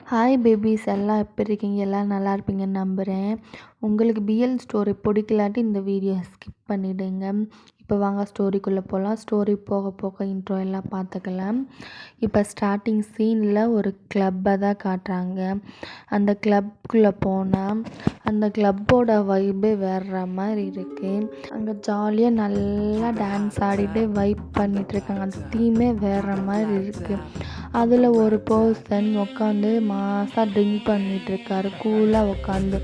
Hi babies எல்லாம் எப்படி இருக்கீங்க? எல்லாம் நல்லா இருப்பீங்கன்னு நம்புகிறேன். உங்களுக்கு பிஎல் ஸ்டோரி பிடிக்கலாட்டி இந்த வீடியோ ஸ்கிப் பண்ணிவிடுங்க. இப்போ வாங்க ஸ்டோரிக்குள்ளே போகலாம். ஸ்டோரி போக போக இன்ட்ரோ எல்லாம் பார்த்துக்கலாம். இப்போ ஸ்டார்டிங் சீனில் ஒரு கிளப்பை தான் காட்டுறாங்க. அந்த கிளப்புக்குள்ளே போனால் அந்த கிளப்போட வைபே வேற மாதிரி இருக்குது. அங்கே ஜாலியாக நல்லா டான்ஸ் ஆடிட்டு வைப் பண்ணிகிட்ருக்காங்க. அந்த தீமே வேறு மாதிரி இருக்குது. அதில் ஒரு பர்சன் உட்காந்து மாசாக ட்ரிங்க் பண்ணிகிட்ருக்காரு கூலாக உட்காந்து.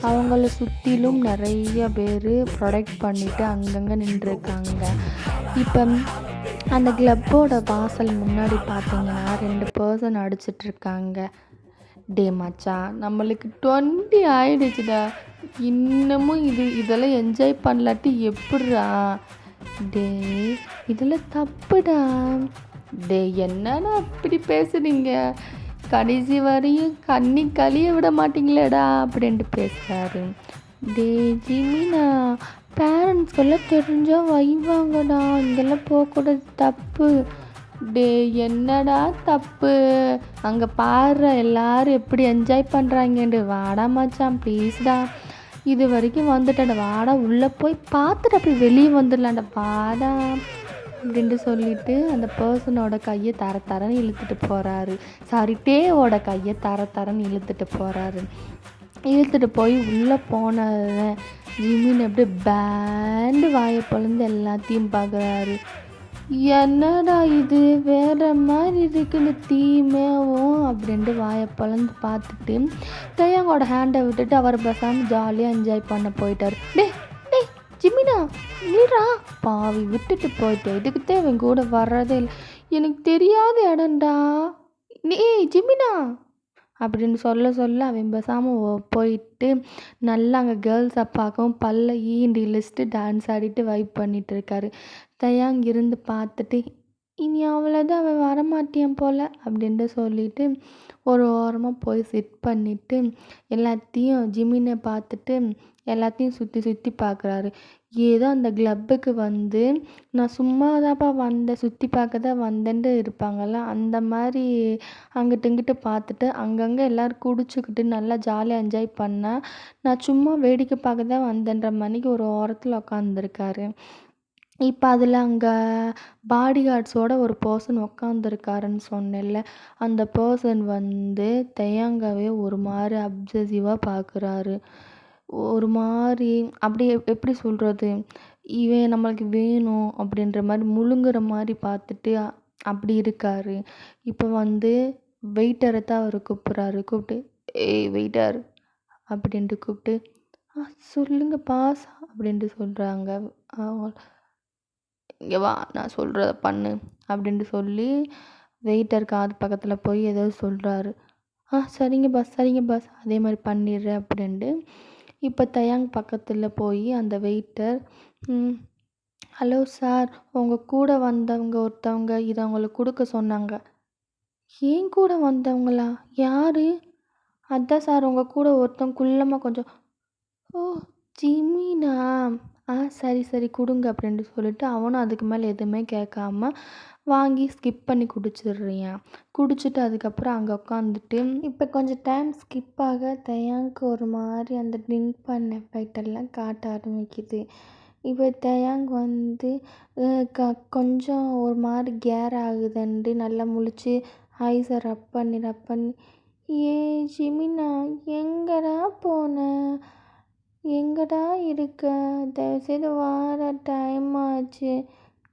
அவங்கள சுற்றிலும் நிறைய பேர் ப்ரொடெக்ட் பண்ணிவிட்டு அங்கங்கே நின்றுருக்காங்க. இப்போ அந்த கிளப்போட வாசல் முன்னாடி பார்த்தீங்கன்னா 2 பர்சன் அடிச்சிட்ருக்காங்க. டே மச்சான், நம்மளுக்கு 20 ஆயிடுச்சுடா, இன்னமும் இதெல்லாம் என்ஜாய் பண்ணலாட்டி எப்படிடா? டே இதில் தப்புடா. டே என்னடா அப்படி பேசுறீங்க, கடைசி வரையும் கண்ணி கழிய விட மாட்டீங்களேடா அப்படின்ட்டு பேசுகிறாரு. டே ஜிமினா, பேரண்ட்ஸ்கெல்லாம் தெரிஞ்சால் வைவாங்கடா, இங்கெல்லாம் போகக்கூடாது, தப்பு. டே என்னடா தப்பு, அங்கே பாரு எல்லாரும் எப்படி என்ஜாய் பண்ணுறாங்கன்ட்டு. வாடா மச்சான் ப்ளீஸ்டா, இது வரைக்கும் வந்துட்டேன்டா, வாடா உள்ளே போய் பார்த்துட்டு அப்படி வெளியே வந்துடலான்டா, வாடா அப்படின்ட்டு சொல்லிவிட்டு அந்த பர்சனோட கையை தரன்னு இழுத்துட்டு போகிறாரு. டேவோட கையை தரன்னு இழுத்துட்டு போகிறாரு. இழுத்துட்டு போய் உள்ளே போனதை ஜிமின் அப்படியே பேண்டு வாயை பொழந்து எல்லாத்தையும் பார்க்குறாரு. என்னடா இது வேற மாதிரி இருக்குன்னு தீமேவும் அப்படின்ட்டு வாயை பொழந்து பார்த்துட்டு தையாங்கோட ஹேண்டை விட்டுட்டு அவர் பேசாமல் ஜாலியாக என்ஜாய் பண்ண போயிட்டார். டே டே ஜிமினா இல்லைடா, பாவி விட்டுட்டு போயிட்டேன், இதுக்கு தேவை கூட வர்றதே இல்லை, எனக்கு தெரியாத இடம்டா. ஜிமினா அப்படின்னு சொல்ல அவன் பேசாமல் போயிட்டு நல்லா அங்கே கேர்ள்ஸை பார்க்கவும் பல்ல ஈண்டு இழிச்சிட்டு டான்ஸ் ஆடிட்டு வைப் பண்ணிகிட்டு இருக்காரு. தயாங் இருந்து பார்த்துட்டு இனி அவ்வளோதான், அவன் வரமாட்டியான் போல் அப்படின்ட்டு சொல்லிவிட்டு ஒரு ஓரமாக போய் சிட் பண்ணிவிட்டு எல்லாத்தையும் ஜிமினை பார்த்துட்டு எல்லாத்தையும் சுற்றி பார்க்குறாரு. ஏதோ அந்த கிளப்புக்கு வந்து நான் சும்மா தான்ப்பா வந்தேன், சுற்றி பார்க்க தான் வந்தேன்ட்டு இருப்பாங்கள்ல, அந்த மாதிரி அங்கிட்டு இங்கிட்டு பார்த்துட்டு அங்கங்கே எல்லோரும் குடிச்சுக்கிட்டு நல்லா ஜாலியாக என்ஜாய் பண்ணேன், நான் சும்மா வேடிக்கை பார்க்க தான் வந்தேன்ற மணிக்கு ஒரு ஓரத்தில் உட்காந்துருக்காரு. இப்போ அதில் அங்கே பாடி கார்ட்ஸோட ஒரு பர்சன் உட்காந்துருக்காருன்னு சொன்னேன்ல, அந்த பர்சன் வந்து தையாங்கவே ஒரு மாதிரி அப்சசிவாக பார்க்குறாரு. ஒரு மாதிரி அப்படி எப்படி சொல்கிறது, இவன் நம்மளுக்கு வேணும் அப்படின்ற மாதிரி முழுங்குற மாதிரி பார்த்துட்டு அப்படி இருக்கார். இப்போ வந்து வெயிட்டரை தான் அவர் கூப்பிட்டு ஏய் வெயிட்டர் அப்படின்ட்டு கூப்பிட்டு சொல்லுங்க பாஸ் அப்படின்ட்டு சொல்கிறாங்க. இங்கே வா, நான் சொல்கிறத பண்ணு அப்படின்ட்டு சொல்லி வெயிட்டர் காது பக்கத்தில் போய் ஏதோ சொல்கிறாரு. சரிங்க பாஸ் அதே மாதிரி பண்ணிடுறேன் அப்படின்ட்டு. இப்போ தயாங் பக்கத்தில் போய் அந்த வெயிட்டர் ஹலோ சார், உங்கள் கூட வந்தவங்க ஒருத்தவங்க இதை அவங்களுக்கு கொடுக்க சொன்னாங்க. ஏன் கூட வந்தவங்களா? யார்? அதான் சார் உங்கள் கூட ஒருத்தவங்க குள்ளமாக கொஞ்சம். ஓ ஜிமினா, சரி கொடுங்க அப்படின்ட்டு சொல்லிட்டு அவனும் அதுக்கு மேலே எதுவுமே கேட்காம வாங்கி ஸ்கிப் பண்ணி குடிச்சிட்டு அதுக்கப்புறம் அங்கே உட்காந்துட்டு இப்போ கொஞ்சம் டைம் ஸ்கிப் ஆக தயாங்க்கு ஒரு மாதிரி அந்த ட்ரிங்க் பண்ண எஃபெக்டெல்லாம் காட்ட ஆரம்பிக்குது. இப்போ தயாங் வந்து கொஞ்சம் ஒரு மாதிரி கேர் ஆகுதுன்ட்டு நல்லா முழிச்சு ஐஸை ரப் பண்ணி ஏ ஜிமினா, எங்கடா போன, எங்கடா இருக்க, தயவுசெய்து வார, டைம் ஆச்சு,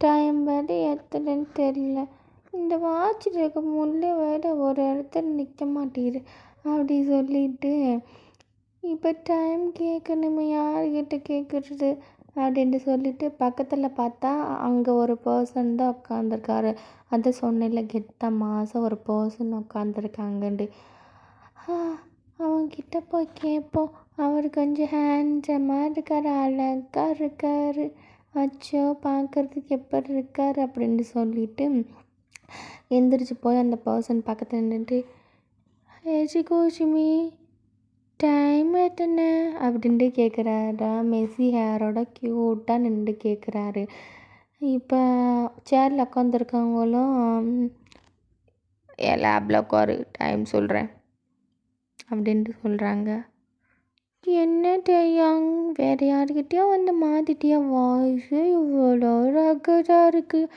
டைம் வேறு எத்தனைன்னு தெரியல, இந்த வாட்சில் இருக்க முள்ளே வேறு ஒரு இடத்துல நிற்க மாட்டேங்குது அப்படி சொல்லிட்டு இப்போ டைம் கேட்கணுமே, யார்கிட்ட கேட்குறது அப்படின்ட்டு சொல்லிட்டு பக்கத்தில் பார்த்தா அங்கே ஒரு பர்சன் தான் உட்காந்துருக்காரு. அதை சொன்னேன்ல, கெட்ட மாதம் ஒரு பர்சன் உட்காந்துருக்காங்கன்ட்டு. அவன்கிட்ட போய் கேட்போம், அவர் கொஞ்சம் ஹேண்ட்ஸமாக இருக்கார், அழகாக இருக்கார், அச்சோ பார்க்குறதுக்கு எப்படி இருக்கார் அப்படின்ட்டு சொல்லிவிட்டு எந்திரிச்சு போய் அந்த பர்சன் பக்கத்தில் நின்றுட்டு கோஷிமி டைம் எத்தனை அப்படின்ட்டு கேட்குறாரா. மெஸ்ஸி ஹேரோட க்யூட்டாக நின்று கேட்குறாரு. இப்போ சேரில் உட்காந்துருக்கவங்களும் என் லேபில் உட்காரு, டைம் சொல்கிறேன் அப்படின்ட்டு சொல்கிறாங்க. என்ன டேயாங், வேறு யாருக்கிட்டேயோ வந்து மாற்றிட்டியா, வாய்ஸு இவ்வளோ ரகடாக இருக்குது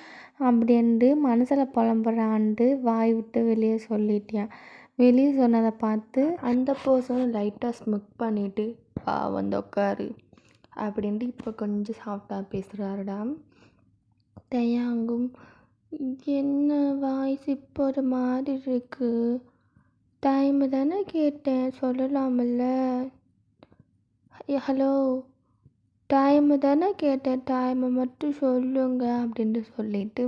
அப்படின்ட்டு மனசில் புலம்புறான்ட்டு வாய் விட்டு வெளியே சொல்லிட்டியான். வெளியே சொன்னதை பார்த்து அந்த பர்சன் லைட்டாக ஸ்மக் பண்ணிவிட்டு வந்து உட்காரு அப்படின்ட்டு இப்போ கொஞ்சம் சாஃப்டாக பேசுகிறாருடா. டேயாங்கும் என்ன வாய்ஸ் இப்போ ஒரு மாதிரி இருக்கு, டைமு தானே கேட்டேன் சொல்லலாமில்ல. ஹலோ, டைமு தானே கேட்டேன், டைமை மட்டும் சொல்லுங்க அப்படின்ட்டு சொல்லிட்டு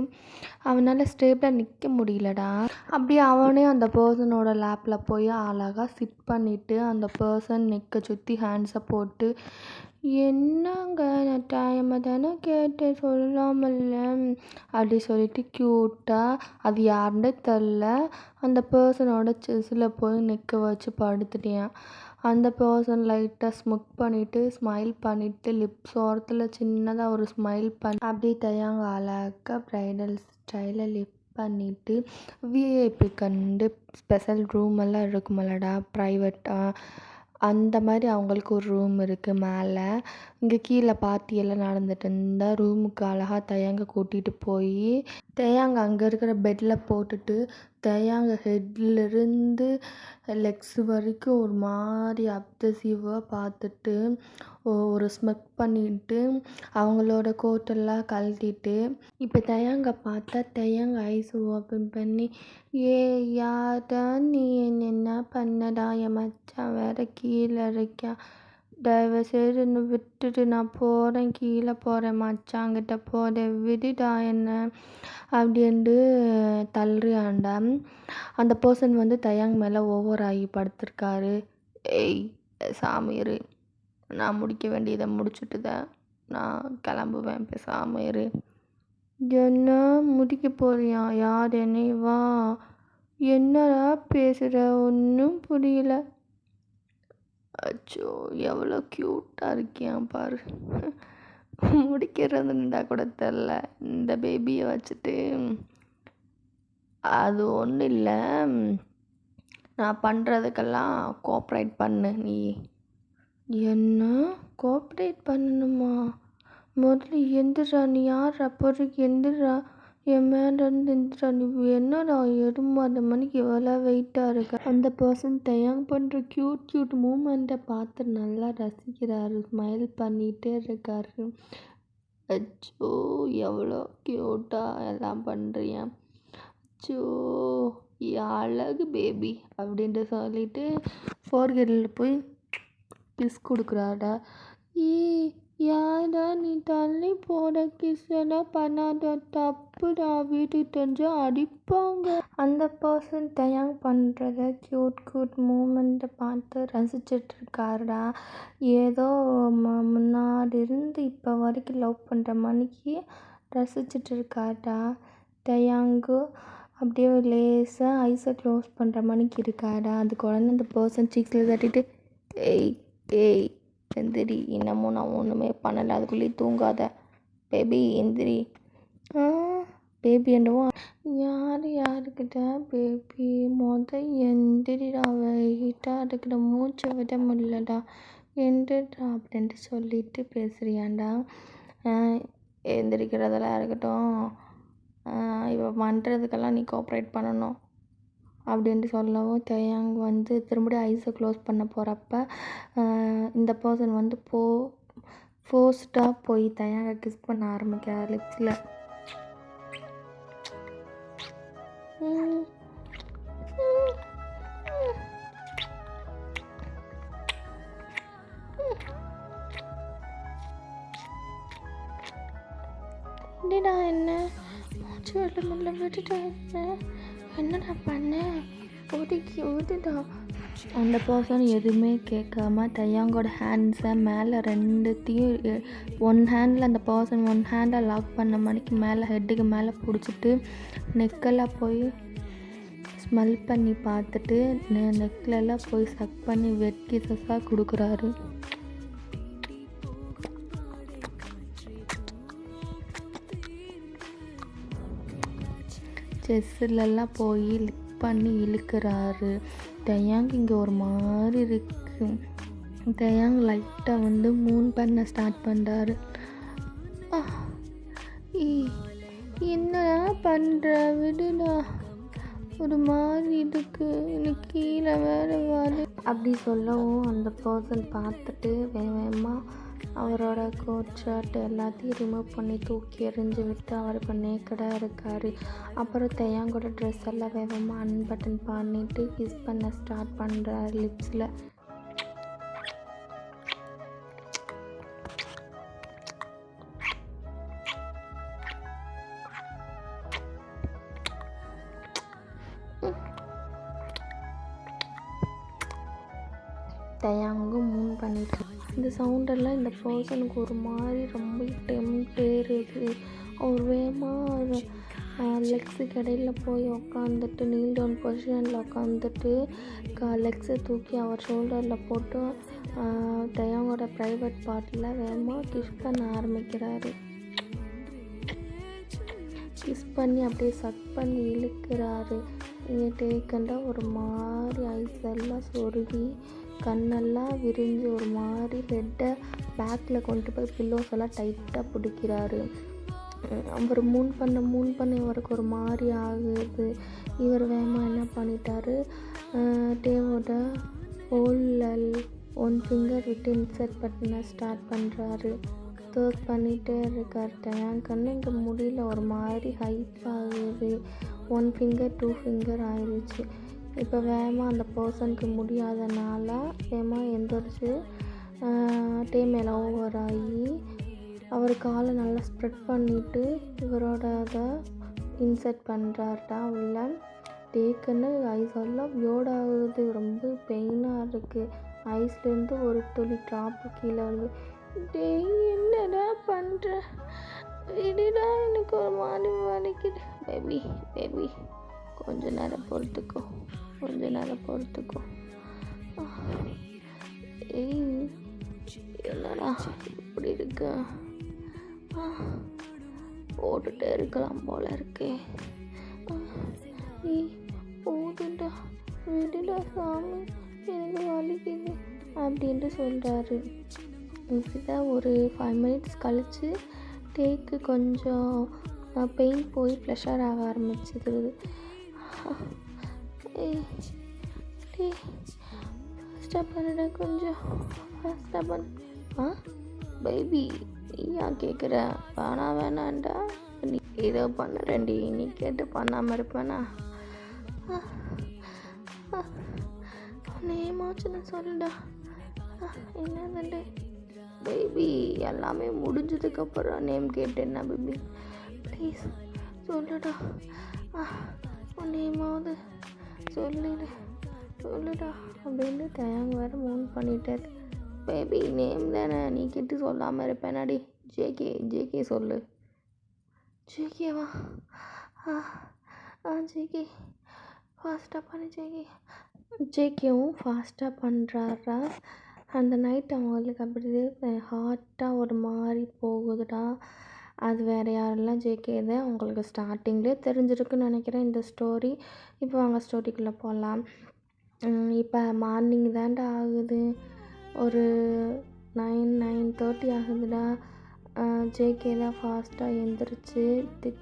அவனால் ஸ்டேபிளாக நிற்க முடியலடா. அப்படியே அவனே அந்த பர்சனோட லேப்பில் போய் அழகாக சிட் பண்ணிவிட்டு அந்த பர்சன் நெக்கை சுற்றி ஹேண்ட்ஸை போட்டு என்னங்க நான் டைமை தானே கேட்டேன் சொல்லாமல்ல அப்படி சொல்லிட்டு க்யூட்டாக அது யாருன்னே தெரில அந்த பர்சனோட செஸ்ஸில் போய் நெக்கை வச்சு படுத்துட்டேன். அந்த பர்சன் லைட்டாக ஸ்மக் பண்ணிவிட்டு ஸ்மைல் பண்ணிவிட்டு லிப்ஸ் ஓரத்தில் சின்னதாக ஒரு ஸ்மைல் பண்ணி அப்படியே டேயாங் அழகாக ப்ரைடல் ஸ்டைலில் லிப் பண்ணிவிட்டு விஐபி கண்டு ஸ்பெஷல் ரூமெல்லாம் இருக்குமல்லடா ப்ரைவேட்டாக, அந்த மாதிரி அவங்களுக்கு ஒரு ரூம் இருக்குது மேலே. இங்கே கீழே பார்ட்டியெல்லாம் நடந்துட்டு இருந்தால் ரூமுக்கு அழகாக டேயாங்கை கூட்டிகிட்டு போய் டேயாங் அங்கே இருக்கிற பெட்டில் போட்டுட்டு டேயாங் ஹெட்லேருந்து லெக்ஸ் வரைக்கும் ஒரு மாதிரி அப்சசிவாக பார்த்துட்டு ஒரு ஸ்மெக் பண்ணிட்டு அவங்களோட கோட்டெல்லாம் கழட்டிட்டு இப்போ டேயாங்கை பார்த்தா டேயாங் ஐஸ் ஓப்பன் பண்ணி யார்டா நீ என்ன பண்ணடா, என் மச்சான் வேற கீழே இருக்கா, தயவு செய்து என்னை விட்டுட்டு நான் போகிறேன், கீழே போகிறேன், மச்சாங்கிட்ட போகிறேன், விடுடா என்ன அப்படின்ட்டு தள்ளுறியாண்டா. அந்த பர்சன் வந்து டேயாங் மேலே ஓவர் ஆகி படுத்திருக்காரு. ஏய் பேசாம இரு, நான் முடிக்க வேண்டியதை முடிச்சுட்டு தான் நான் கிளம்புவேன், பேசாம இரு. என்ன முடிக்க போறியா, யார் என்னைவா, என்னடா பேசுகிற ஒன்றும் புரியல. அச்சோ எவ்வளோ க்யூட்டாக இருக்கியான் பாரு, முடிக்கிறதுண்டா கூட தெரில இந்த பேபியை வச்சுட்டு. அது ஒன்றும் இல்லை, நான் பண்ணுறதுக்கெல்லாம் கோஆப்ரேட் பண்ணு நீ. என்ன கோஆப்ரேட் பண்ணணுமா, முதல்ல எந்திரா, நீ யாரா பொறுக்கு, எந்திரா, என் மேலேருந்து எந்திரா, நீ என்னடா எருமாத மணிக்கு எவ்வளோ வெயிட்டாக இருக்க. அந்த பர்சன் டேயாங் பண்ணுற க்யூட் மூமெண்ட்டை பார்த்து நல்லா ரசிக்கிறாரு, ஸ்மைல் பண்ணிகிட்டே இருக்காரு. அச்சோ எவ்வளோ க்யூட்டாக எல்லாம் பண்ணுறியா, அச்சோ அழகு பேபி அப்படின்ட்டு சொல்லிட்டு ஃபோர்கெட்டில் போய் கிஸ் கொடுக்குறாடா. யாரா நீ, தள்ளி போட கிஸ் எல்லாம் பண்ணாத, தப்புடா, வீட்டுக்கு தெரிஞ்சால் அடிப்பாங்க. அந்த பர்சன் டேயாங் பண்ணுறத க்யூட் மூமெண்ட்டை பார்த்து ரசிச்சிட்டு இருக்காருடா. ஏதோ முன்னாடி இருந்து இப்போ வரைக்கும் லவ் பண்ணுற மணிக்கு ரசிச்சிட்டு இருக்காருடா. டேயாங்கு அப்படியே லேசாக ஐஸை க்ளோஸ் பண்ணுற மணிக்கு இருக்காடா. அது குழந்தை அந்த பர்சன் சீக்ஸில் தட்டிட்டு ஏய் எந்திரி, இன்னமும் நான் ஒன்றுமே பண்ணலை, அதுக்குள்ளேயே தூங்காத பேபி எந்திரி. பேபி என்னவோ யாருக்கிட்ட பேபி, எந்திரிடா, வெயிட்டாக இருக்கிற, மூச்சை விட முடியலடா, எந்திரிடா அப்படின்ட்டு சொல்லிட்டு பேசுறியாண்டா. எந்திரிக்கிறதெல்லாம் இருக்கட்டும், இவ பண்ணுறதுக்கெல்லாம் நீ கோஆப்ரேட் பண்ணணும் அப்படின்ட்டு சொல்லவும் டேயாங் வந்து திரும்படியும் ஐஸை க்ளோஸ் பண்ண போகிறப்ப இந்த பர்சன் வந்து ஃபோர்ஸ்டாக போய் டேயாங்கை கிஸ் பண்ண ஆரம்பிக்கிறார் லிப்ஸில். என்னடா என்ன மூச்சு விட முடியல, விட்டுட்டேன், என்னடா பண்ண, விட்டுடா. அந்த பர்சன் எதுவுமே கேட்காம டேயாங்கோட ஹேண்ட்ஸை மேலே ரெண்டுத்தையும் ஒன் ஹேண்டில் அந்த பர்சன் ஒன் ஹேண்டில் லாக் பண்ண மணிக்கு மேலே ஹெட்டுக்கு மேலே பிடிச்சிட்டு நெக்கெல்லாம் போய் ஸ்மெல் பண்ணி பார்த்துட்டு நெக்லெல்லாம் போய் சக் பண்ணி வெட் கிசஸாக கொடுக்குறாரு. செஸ்ஸிலெல்லாம் போய் லிக் பண்ணி இழுக்கிறாரு. தயாங்க் இங்கே ஒரு மாதிரி இருக்கு. தயாங்க் லைட்டாக வந்து மூன் பண்ண ஸ்டார்ட் பண்ணுறாரு. என்னடா பண்ணுற, விடுடா, ஒரு மாதிரி இருக்கு, எனக்கு கீழே வேறு வாரு அப்படி சொல்லவும் அந்த பர்சன் பார்த்துட்டு வேகமாக அவரோட கோட் ஷர்ட் எல்லாத்தையும் ரிமூவ் பண்ணி தூக்கி எறிஞ்சு விட்டு அவர் இப்போ நேக்கடாக இருக்கார். அப்புறம் தயாங்கோட ட்ரெஸ் எல்லாம் வேகமாக அன்பட்டன் பண்ணிவிட்டு கிஸ் பண்ண ஸ்டார்ட் பண்ணுறாரு லிப்ஸில். தயாங்கும் மூன் பண்ணிட்டு இந்த சவுண்டெல்லாம் இந்த பர்சனுக்கு ஒரு மாதிரி ரொம்ப டெம்டேறுது. அவர் வேகமாக லெக்ஸுக்கு இடையில போய் உக்காந்துட்டு நீல் டவுன் பொசிஷனில் உக்காந்துட்டு லெக்ஸை தூக்கி அவர் ஷோல்டரில் போட்டு தயாங்கோட ப்ரைவேட் பார்ட்டில் வேகமாக கிஸ் பண்ண ஆரம்பிக்கிறாரு. கிஸ் பண்ணி அப்படியே சக் பண்ணி இழுக்கிறாரு. இங்கே டேக்கண்டா ஒரு மாதிரி ஐஸ் எல்லாம் சொருகி கண்ணெல்லாம் விரிஞ்சு ஒரு மாதிரி ஹெட்டை பேக்கில் கொண்டு போய் பில்லோஸ் எல்லாம் டைட்டாக பிடிக்கிறாரு. அவர் மூன் பண்ண இவருக்கு ஒரு மாதிரி ஆகுது. இவர் வேகமாக என்ன பண்ணிட்டாரு, டேவோட ஹோலில் 1 ஃபிங்கர் விட்டு இன்சர்ட் பண்ண ஸ்டார்ட் பண்ணுறாரு. தர்க் பண்ணிகிட்டே இருக்கார். என் கண்ணு இங்கே முடியல, ஒரு மாதிரி ஹைப் ஆகுது. 1 ஃபிங்கர் 2 ஃபிங்கர் ஆயிடுச்சு. இப்போ வேகமாக அந்த பர்சனுக்கு முடியாதனால வேகமாக எந்திரிச்சு டே மேலே ஓவர் ஆகி அவர் காலை நல்லா ஸ்ப்ரெட் பண்ணிவிட்டு இவரோட அதை இன்சர்ட் பண்ணுறாருடா உள்ள. டேக்குன்னு ஐஸ் எல்லாம் ப்ளோட் ஆகுது, ரொம்ப பெயினாக இருக்குது. ஐஸ்லேருந்து ஒரு துளி ட்ராப்பு கீழே வருது. டே என்னடா பண்ணுற, விடுடா, எனக்கு ஒரு மாதிரி வலிக்குது. பேபி கொஞ்ச நேரம் பொறுத்துக்கோ. ஏய் என்னடா இப்படி இருக்கு, போட்டுட்டே இருக்கலாம் போல இருக்கே. போதுண்டா, விடுடா சாமி, எனக்கு வலிக்குது அப்படின்ட்டு சொல்கிறாரு. இப்படிதான் ஒரு 5 மினிட்ஸ் கழித்து டேக்கு கொஞ்சம் பெயின் போய் ப்ளஷர் ஆக ஆரம்பிச்சிடுது. ஃபாஸ்ட்டாக பண்ணுடா, கொஞ்சம் ஃபாஸ்ட்டாக பண்ணு. பேபி நீயா கேட்குற, வேணாண்டா, நீ ஏதோ பண்ணுறேன்டி, நீ கேட்டு பண்ணாமல் இருப்பேனா? நேமாச்சுன்னு சொல்லுடா. என்னதுண்டு பேபி, எல்லாமே முடிஞ்சதுக்கப்புறம் நேம் கேட்டேன்னா பேபி, ப்ளீஸ் சொல்லுடா, நேமாவது சொல்லுடா அப்படின்னு தயாங்க வேறு மூன் பண்ணிட்டார். பேபி நேம் தானே, நீ கேட்டு சொல்லாமல் இருப்பேனாடி. ஜேகே சொல்லு. ஜேகேவா? ஜேகே ஃபாஸ்ட்டாக பண்ணு. ஜேகேவும் ஃபாஸ்ட்டாக பண்ணுறாரா. அந்த நைட் அவங்களுக்கு அப்படியே ஹார்ட்டாக ஒரு மாதிரி போகுதுடா. அது வேறு யாரெல்லாம் ஜேகே தான் உங்களுக்கு ஸ்டார்டிங்லேயே தெரிஞ்சிருக்குன்னு நினைக்கிறேன் இந்த ஸ்டோரி. இப்போ வாங்க ஸ்டோரிக்குள்ளே போகலாம். இப்போ மார்னிங் தான்டா ஆகுது, ஒரு 9:30 ஆகுதுடா. ஜேகே தான் ஃபாஸ்ட்டாக எழுந்திரிச்சு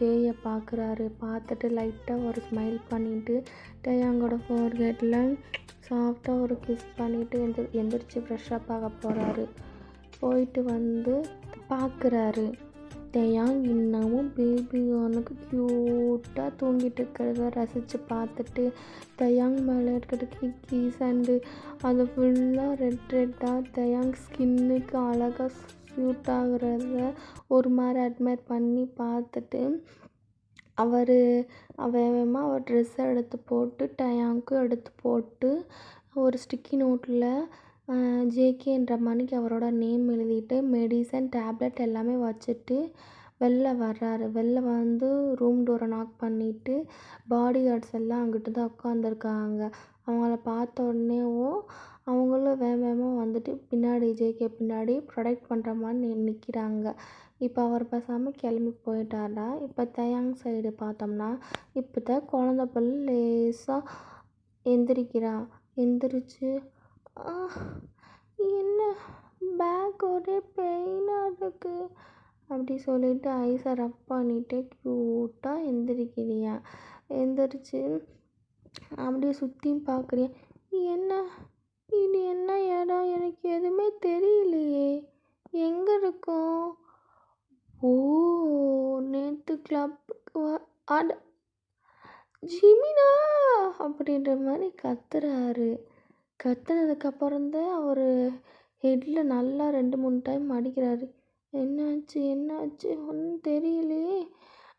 டேயை பார்க்குறாரு. பார்த்துட்டு லைட்டாக ஒரு ஸ்மைல் பண்ணிவிட்டு டேயாங்கோட ஃபோர்ஹெட்டில் சாஃப்டாக ஒரு கிஸ் பண்ணிவிட்டு எந்திரிச்சு ஃப்ரெஷ்ஷப் ஆக போகிறாரு. போயிட்டு வந்து பார்க்குறாரு, தயாங் இன்னமும் பேபி அவனுக்கு க்யூட்டாக தூங்கிட்டு இருக்கிறத ரசித்து பார்த்துட்டு தயாங் மேலே இருக்கிற கிக்கீஸ் அண்டு அது ஃபுல்லாக ரெட்டாக தயாங் ஸ்கின்னுக்கு அழகாக க்யூட் ஆகுறத ஒரு மாதிரி அட்மையர் பண்ணி பார்த்துட்டு வேகமாக அவர் ட்ரெஸ்ஸை எடுத்து போட்டு டயாங்க்கும் எடுத்து போட்டு ஒரு ஸ்டிக்கி நோட்டில் ஜேகேன்ற மணிக்கு அவரோட நேம் எழுதிட்டு மெடிசன் டேப்லெட் எல்லாமே வச்சுட்டு வெளில வர்றாரு. வெளில வந்து ரூம் டோரை நாக் பண்ணிவிட்டு பாடி கார்ட்ஸ் எல்லாம் அங்கிட்டு தான் உட்காந்துருக்காங்க. அவங்கள பார்த்த உடனேவும் அவங்களும் வேகமாக வந்துட்டு பின்னாடி ஜேகே பின்னாடி ப்ரொடெக்ட் பண்ணுற மாதிரி நிற்கிறாங்க. இப்போ அவர் பேசாமல் கிளம்பி போயிட்டாரா. இப்போ தயாங் சைடு பார்த்தோம்னா இப்போ தான் குழந்த பிள்ளை லேசாக எந்திரிக்கிறா. எந்திரிச்சு என்ன பேக் ஒரே பெயினாக இருக்கு அப்படி சொல்லிட்டு ஐஸை ரப் பண்ணிட்டு க்யூட்டாக எந்திரிக்கிறியா. எந்திரிச்சு அப்படியே சுற்றியும் பார்க்குறியா. என்ன இது என்ன இடம், எனக்கு எதுவுமே தெரியலையே, எங்கே இருக்கோம்? ஓ, நேற்று கிளப்புக்கு அட ஜிமினா அப்படின்ற மாதிரி கத்துறாரு. கத்துனதுக்கப்புறம்தான் அவர் ஹெட்டில் நல்லா 2-3 டைம் அடிக்கிறாரு. என்னாச்சு ஒன்றும் தெரியலையே.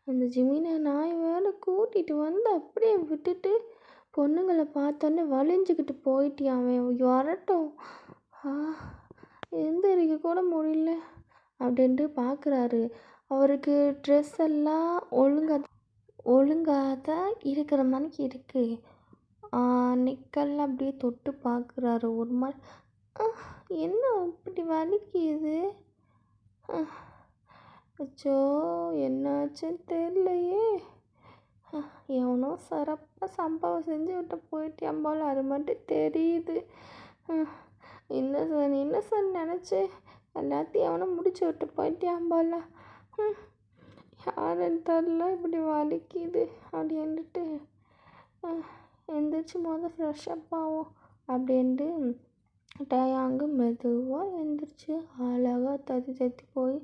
அந்த ஜிமினா நாய் வேறு கூட்டிகிட்டு வந்து அப்படியே விட்டுட்டு பொண்ணுங்களை பார்த்தோன்னே வலிஞ்சிக்கிட்டு போயிட்டியா. அவன் வரட்டும், எந்திரிக்க கூட முடியல அப்படின்ட்டு பார்க்குறாரு. அவருக்கு ட்ரெஸ் எல்லாம் ஒழுங்காக தான் இருக்கிற மாதிரி இருக்குது. நெக்கெல்லாம் அப்படியே தொட்டு பார்க்குறாரு. ஒரு மாதிரி என்ன இப்படி வலிக்குது, அச்சோ என்னாச்சுன்னு தெரியலையே. எவனோ சிறப்பாக சம்பவம் செஞ்சு விட்டு போயிட்டான் போல், அது மட்டும் தெரியுது. இன்னசென்ட் நினச்சி எல்லாத்தையும் எவனோ முடிச்சு விட்டு போயிட்டான் போல். யாருன்னு தெரில, இப்படி வலிக்குது அப்படின்ட்டு எந்திரிச்சு ஃப்ரெஷ்ஷப் ஆகும் அப்படின்ட்டு டயாங்கு மெதுவாக எந்திரிச்சு அழகாக தத்தி போய்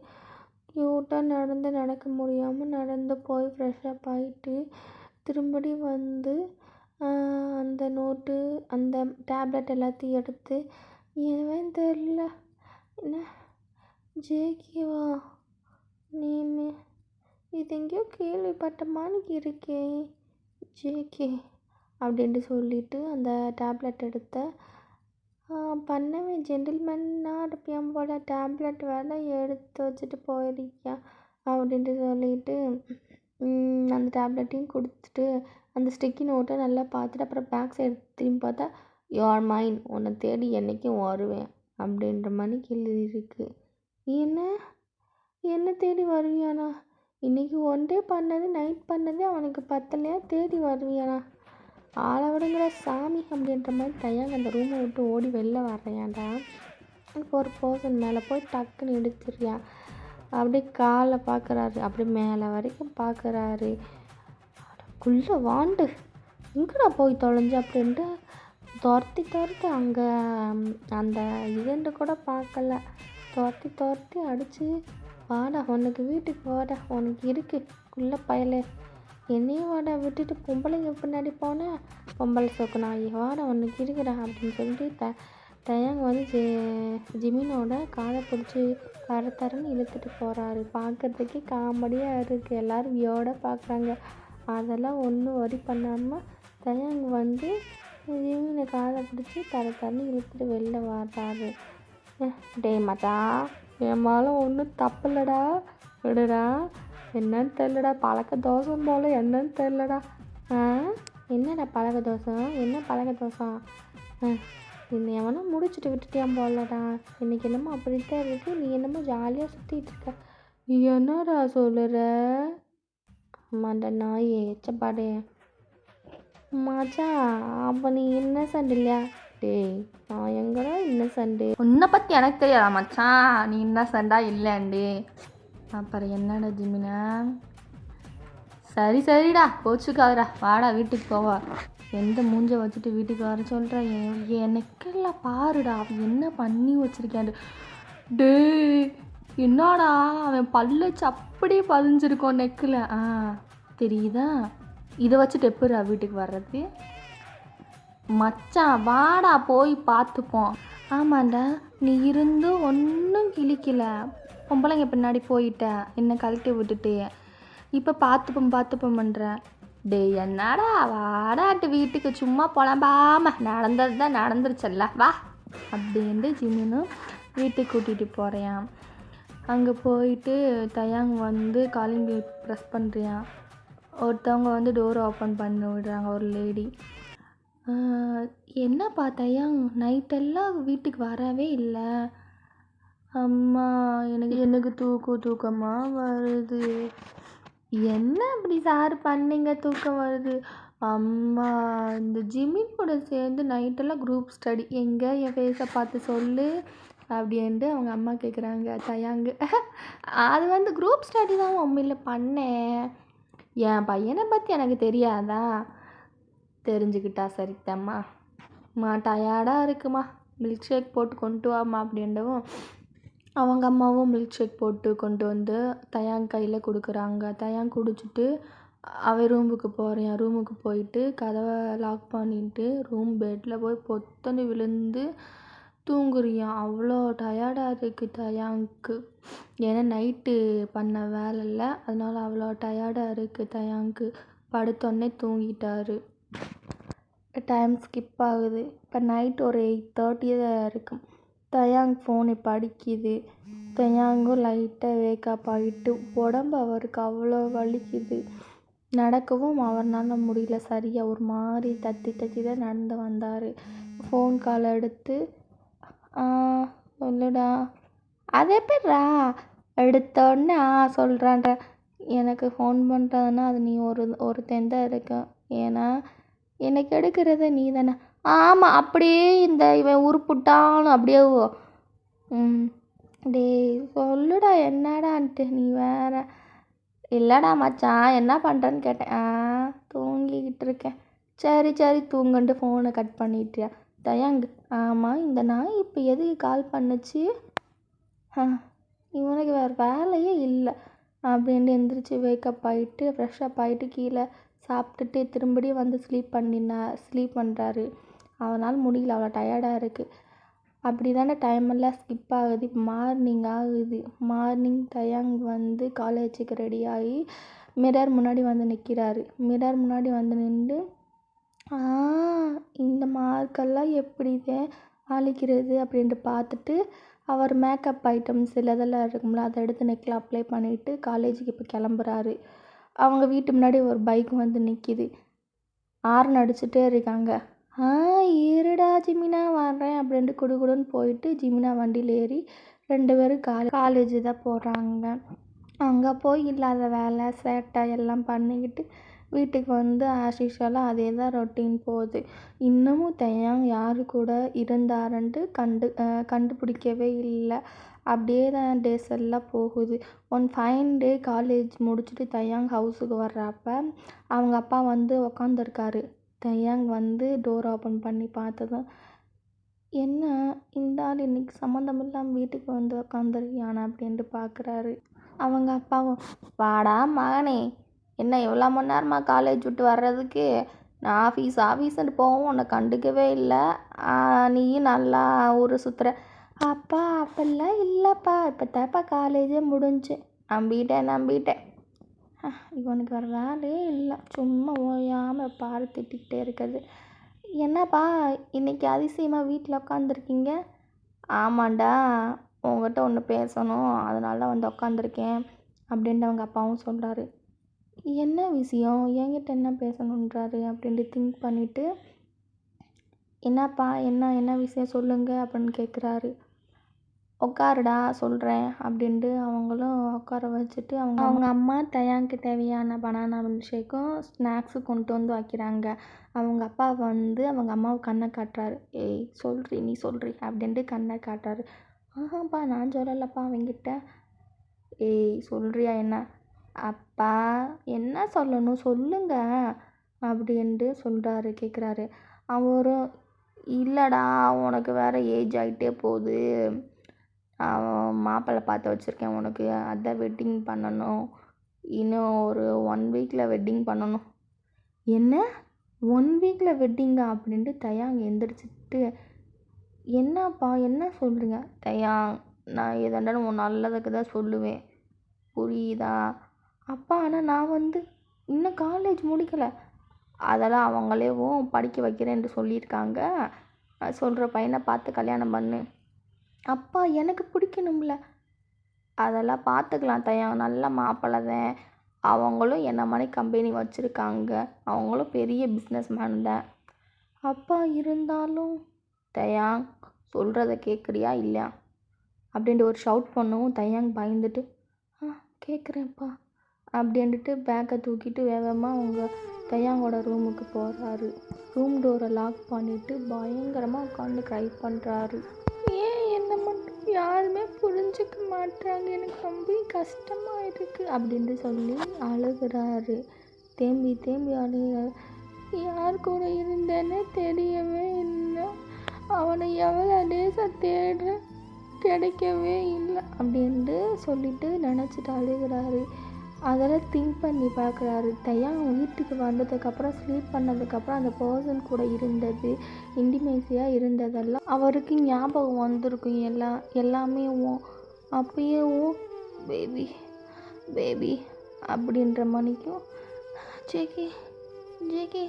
க்யூட்டாக நடக்க முடியாமல் நடந்து போய் ஃப்ரெஷ்ஷப் ஆகிட்டு திரும்படி வந்து அந்த நோட்டு அந்த டேப்லெட் எல்லாத்தையும் எடுத்து ஏன் தெரில என்ன ஜேகேவா நேமு, இது எங்கேயோ கேள்விப்பட்ட மாதிரி இருக்கே, ஜேகே அப்படின்ட்டு சொல்லிவிட்டு அந்த டேப்லெட் எடுத்த பண்ணவே ஜென்டில்மேனாக இருப்பியான் போல், டேப்லெட் வேலை எடுத்து வச்சுட்டு போயிருக்கியா அப்படின்ட்டு சொல்லிவிட்டு அந்த டேப்லெட்டையும் கொடுத்துட்டு அந்த ஸ்டிக்கி நோட்டை நல்லா பார்த்துட்டு அப்புறம் பேக் சைடு திரும்பி பார்த்தா யுவர் மைண்ட், உன்னை தேடி என்றைக்கும் வருவேன் அப்படின்ற மாதிரி எழுதியிருக்கு. என்ன தேடி வருவியாண்ணா? இன்றைக்கி ஒன் டே பண்ணது நைட் பண்ணதே அவனுக்கு பத்தலையா, தேடி வருவியாண்ணா? ஆளை விடுங்கிற சாமி அப்படின்ற மாதிரி டையாங்க அந்த ரூமை விட்டு ஓடி வெளில வர்றையாண்டா. இப்போ ஒரு பர்சன் மேலே போய் டக்குன்னு இடிச்சிருயா. அப்படியே காலை பார்க்குறாரு, அப்படியே மேலே வரைக்கும் பார்க்குறாரு. குள்ள வாண்டு எங்கடா போய் தொலைஞ்சு அப்படின்ட்டு துரத்தி அங்கே அந்த இதுன்ட்டு கூட பார்க்கல, துரத்தி அடித்து வாடா உனக்கு வீட்டுக்கு வாடா, உனக்கு இருக்குது குள்ள பயலே, என்னையும் வாடா விட்டுட்டு பொம்பளைங்க பின்னாடி போனேன், பொம்பளை சொக்குனாயி வாடா உனக்கு இருக்குடா அப்படின்னு சொல்லிட்டு டயாங் வந்து ஜிமினோட காதை பிடிச்சி தரன்னு இழுத்துட்டு போகிறாரு. பார்க்குறதுக்கே காமெடியாக இருக்குது, எல்லோரும் வியோட பார்க்குறாங்க. அதெல்லாம் ஒன்றும் வரி பண்ணாமல் டயாங் வந்து ஜிமினை காதை பிடிச்சி தரன்னு இழுத்துட்டு வெளில வர்றாரு. டே மச்சான், என் மேலே ஒன்றும் தப்பில்லடா, விடுடா, என்னன்னு தெரிலடா, பழக்க தோசம் போல், என்னன்னு தெரிலடா. என்னடா பழக்க தோசம், என்ன பழக்க தோசம்? இன்னும் எவனோ முடிச்சுட்டு விட்டுட்டியான் போலடா, இன்றைக்கி என்னமோ அப்படித்தான் இருக்குது, நீ என்னமோ ஜாலியாக சுற்றிட்டு இருக்க. என்னடா சொல்லுற? ஆமாண்டா நாய் எச்சப்பாடே. மச்சான் அப்போ நீ இன்னசென்ட் இல்லையா? டேய் நான் எங்கடா இன்னசென்ட்டு? உன்னை பற்றி எனக்கு தெரியாதா மச்சான், நீ இன்னசென்ட்டா இல்லையாண்டு? அப்புறம் என்னடா ஜிமினா? சரிடா கோச்சுக்காதடா, வாடா வீட்டுக்கு போவா. எந்த மூஞ்ச வச்சுட்டு வீட்டுக்கு வர சொல்கிற? எனக்கெல்லாம் பாருடா அவன் என்ன பண்ணி வச்சுருக்காண்டு. டே என்னடா அவன் பல்லச்சு அப்படியே பதிஞ்சிருக்கோம் நெக்கில், தெரியுதா? இதை வச்சுட்டு எப்படிடா வீட்டுக்கு வர்றது? மச்சான் வாடா போய் பார்த்துப்போம். ஆமாண்டா, நீ இருந்தும் ஒன்றும் கிழிக்கல, பொம்பளைங்க பின்னாடி போயிட்ட என்னை கழட்டி விட்டுட்டு, இப்போ பார்த்துப்போம் பண்ணுற. டே என்னடா வாடாட்டு வீட்டுக்கு, சும்மா புலம்பாம நடந்தது தான் நடந்துருச்சல்ல, வா அப்படின்ட்டு ஜிமினும் வீட்டுக்கு கூட்டிகிட்டு போகிறேன். அங்கே போயிட்டு டயாங் வந்து காலிங் பெல் ப்ரெஸ் பண்ணுறியான். ஒருத்தவங்க வந்து டோரை ஓப்பன் பண்ணி விடுறாங்க, ஒரு லேடி. என்னப்பா டயாங் நைட்டெல்லாம் வீட்டுக்கு வரவே இல்லை? அம்மா எனக்கு தூக்கமாக வருது. என்ன அப்படி சார் பண்ணிங்க, தூக்கம் வருது? அம்மா இந்த ஜிமின் கூட சேர்ந்து நைட்டெல்லாம் குரூப் ஸ்டடி எங்கே என் ஃபேஸை பார்த்து சொல்லு அப்படின்ட்டு அவங்க அம்மா கேட்குறாங்க தயாங்கு. அது வந்து குரூப் ஸ்டடி தான் உண்மையில் பண்ணேன். என் பையனை பற்றி எனக்கு தெரியாதா? தெரிஞ்சுக்கிட்டா சரித்தம்மா. டயர்டாக இருக்குமா, மில்க் ஷேக் போட்டு கொண்டு வாம்மா அப்படின்றவும் அவங்க அம்மாவும் மில்க் ஷேக் போட்டு கொண்டு வந்து தயாங் கையில் கொடுக்குறாங்க. தயாங் குடிச்சிட்டு அவன் ரூமுக்கு போகிறேன். ரூமுக்கு போயிட்டு கதவை லாக் பண்ணிட்டு ரூம் பெட்டில் போய் பொத்தன்னு விழுந்து தூங்குறியான். அவ்வளோ டயர்டாக இருக்குது தயாங்க்கு. ஏன்னா நைட்டு பண்ண வேலை இல்லை, அதனால அவ்வளோ டயர்டாக இருக்குது தயாங்க்கு. படுத்தோடனே தூங்கிட்டாரு. டைம் ஸ்கிப் ஆகுது. இப்போ நைட் ஒரு 8:30 தான் இருக்கும். தயாங் ஃபோனை படிக்குது. தயாங்கும் லைட்டாக வேக்கப் ஆகிட்டு உடம்பு அவருக்கு அவ்வளோ வலிக்குது. நடக்கவும் அவரால் முடியல. சரியாக ஒரு மாதிரி தத்தி தத்தி தான் நடந்து வந்தார். ஃபோன் கால் எடுத்து சொல்லுடா. அது எப்படிடா எடுத்தோடனே சொல்கிறான்ற. எனக்கு ஃபோன் பண்ணுறதுன்னா அது நீ ஒருத்தன் தான் இருக்க. ஏன்னா எனக்கு எடுக்கிறத நீ தானே. ஆமாம், அப்படியே இந்த இவன் உருப்புட்டாலும் அப்படியே டேய் சொல்லுடா என்னடான்ட்டு நீ வேற. இல்லைடா மச்சான் என்ன பண்ணுறேன்னு கேட்டேன். தூங்கிக்கிட்டு இருக்கேன். சரி சரி தூங்குன்ட்டு ஃபோனை கட் பண்ணிட்டியா தயாங்? ஆமாம், இந்த நாய் இப்போ எதுக்கு கால் பண்ணுச்சு? இவனுக்கு வேறு வேலையே இல்லை அப்படின்ட்டு எந்திரிச்சு வேக்கப் ஆகிட்டு ஃப்ரெஷ்ஷப் ஆகிட்டு கீழே சாப்பிட்டுட்டு திரும்படியும் வந்து ஸ்லீப் பண்ணுறாரு. அவனால் முடியல, அவ்வளோ டயர்டாக இருக்குது. அப்படி தானே டைமெல்லாம் ஸ்கிப் ஆகுது. இப்போ மார்னிங் ஆகுது. மார்னிங் தயாங் வந்து காலேஜுக்கு ரெடி ஆகி மிரர் முன்னாடி வந்து நிற்கிறாரு. மிரர் முன்னாடி வந்து நின்று இந்த மார்க்கெல்லாம் எப்படி அழிக்கிறது அப்படின்ட்டு பார்த்துட்டு அவர் மேக்கப் ஐட்டம்ஸ் இதெல்லாம் இருக்கும்ல அதை எடுத்து நெக்கில் அப்ளை பண்ணிவிட்டு காலேஜுக்கு இப்போ கிளம்புறாரு. அவங்க வீட்டு முன்னாடி ஒரு பைக் வந்து நிற்கிது. ஹார்ன் அடிச்சுட்டே இருக்காங்க. இருடா ஜிமினா வர்றேன் அப்படின்ட்டு குடுகுடுன்னு போயிட்டு ஜிமினா வண்டியில் ஏறி 2 பேரும் காலேஜ் தான் போகிறாங்க. அங்கே போய் இல்லாத வேலை சேட்டை எல்லாம் பண்ணிக்கிட்டு வீட்டுக்கு வந்து ஆஸ் யூஷுவலாக அதே தான் ரொட்டீன் போகுது. இன்னமும் தயாங் யார் கூட இருந்தாருன்ட்டு கண்டுபிடிக்கவே இல்லை. அப்படியே தான் டேஸ் எல்லாம் போகுது. ஒன் ஃபைன் டே காலேஜ் முடிச்சுட்டு தயாங் ஹவுஸுக்கு வர்றப்ப அவங்க அப்பா வந்து உக்காந்துருக்காரு. தயாங் வந்து டோர் ஓப்பன் பண்ணி பார்த்ததும் என்ன இந்த ஆள் இன்னைக்கு சம்மந்தம் இல்லாமல் வீட்டுக்கு வந்து உக்காந்துருக்கியானா அப்படின்ட்டு பார்க்குறாரு. அவங்க அப்பாவும் வாடா மகனே, என்ன எவ்வளோ மணி நேரமாக காலேஜ் விட்டு வர்றதுக்கு? நான் ஆஃபீஸ்ன்னு போவோம், உன்னை கண்டுக்கவே இல்லை. நீயும் நல்லா ஊர் சுற்றுற. அப்பா அப்படிலாம் இல்லைப்பா, இப்போ தாப்பா காலேஜே முடிஞ்சு. நம்பிட்டேன். இவனுக்கு வேறு வேலையே இல்லை, சும்மா ஓயாமல் பாரு திட்டிக்கிட்டே இருக்கிறது. என்னப்பா இன்றைக்கி அதிசயமாக வீட்டில் உட்காந்துருக்கீங்க? ஆமாண்டா, உங்கள்கிட்ட ஒன்று பேசணும், அதனால தான் வந்து உட்காந்துருக்கேன் அப்படின்ட்டு அவங்க அப்பாவும் சொல்கிறாரு. என்ன விஷயம், என்கிட்ட என்ன பேசணுன்றாரு அப்படின்ட்டு திங்க் பண்ணிவிட்டு என்னப்பா என்ன விஷயம் சொல்லுங்க அப்படின்னு கேட்குறாரு. உட்காருடா சொல்கிறேன் அப்படின்ட்டு அவங்களும் உட்கார வச்சுட்டு அவங்க அம்மா தயாங்க்கு தேவையான பனானா மில்க் ஷேக்கும் ஸ்நாக்ஸும் கொண்டு வந்து வைக்கிறாங்க. அவங்க அப்பா வந்து அவங்க அம்மாவை கண்ணை காட்டுறாரு. ஏய் நீ சொல்கிறீ அப்படின்ட்டு கண்ணை காட்டுறாரு. ஆஹாப்பா நான் சொல்லலப்பா அவங்கிட்ட. ஏய் சொல்கிறியா என்ன? அப்பா என்ன சொல்லணும் சொல்லுங்க அப்படின்ட்டு கேட்குறாரு. அவரும் இல்லைடா உனக்கு வேறு ஏஜ் ஆகிட்டே போகுது, மாப்பிள்ளை பார்த்து வச்சுருக்கேன் உனக்கு, அதான் வெட்டிங் பண்ணணும், இன்னும் ஒரு 1 வீக்கில் வெட்டிங் பண்ணணும். என்ன 1 வீக்கில் வெட்டிங்கா அப்படின்ட்டு தயாங் எந்திரிச்சிட்டு என்னப்பா என்ன சொல்கிறீங்க? தயாங் நான் எதாண்டாலும் உன் நல்லதுக்கு தான் சொல்லுவேன், புரியுதா? அப்பா ஆனால் நான் வந்து இன்னும் காலேஜ் முடிக்கலை. அதெல்லாம் அவங்களேவும் படிக்க வைக்கிறேன்ட்டு சொல்லியிருக்காங்க. சொல்கிற பையனை பார்த்து கல்யாணம் பண்ணு. அப்பா எனக்கு பிடிக்கணும்ல. அதெல்லாம் பார்த்துக்கலாம் தயாங், நல்ல மாப்பிள்ளை தான். அவங்களும் என்ன மாதிரி கம்பெனி வச்சுருக்காங்க, அவங்களும் பெரிய பிஸ்னஸ் மேன் தான். அப்பா இருந்தாலும் தயாங் சொல்கிறத கேட்குறியா இல்லையா அப்படின்ட்டு ஒரு ஷவுட் பண்ணவும் தயாங் பயந்துட்டு கேட்குறேன்ப்பா அப்படின்ட்டு பேக்கை தூக்கிட்டு வேகமாக அவங்க தையாங்கோட ரூமுக்கு போகிறாரு. ரூம் டோரை லாக் பண்ணிவிட்டு பயங்கரமாக உட்காந்து க்ரை பண்ணுறாரு. ஏன் என்னை மட்டும் யாருமே புரிஞ்சுக்க மாட்டாங்க, எனக்கு ரொம்ப கஷ்டமாக இருக்குது அப்படின்ட்டு சொல்லி அழுகிறாரு. தேம்பி தேம்பி அழுகிறாரு. யார் கூட இருந்தேன்னு தெரியவே இல்லை, அவனை எவ்வளோ டேஸாக தேடுறேன், கிடைக்கவே இல்லை அப்படின்ட்டு சொல்லிட்டு நினச்சிட்டு அழுகிறாரு. அதெல்லாம் திங்க் பண்ணி பார்க்குறாரு. தையாங் வீட்டுக்கு வந்ததுக்கப்புறம் ஸ்லீப் பண்ணதுக்கப்புறம் அந்த பர்சன் கூட இருந்தது, இன்டிமேசியாக இருந்ததெல்லாம் அவருக்கு ஞாபகம் வந்திருக்கும். எல்லாமே அப்பயே பேபி பேபி அப்படின்ற மணிக்கும் ஜேகே ஜேகே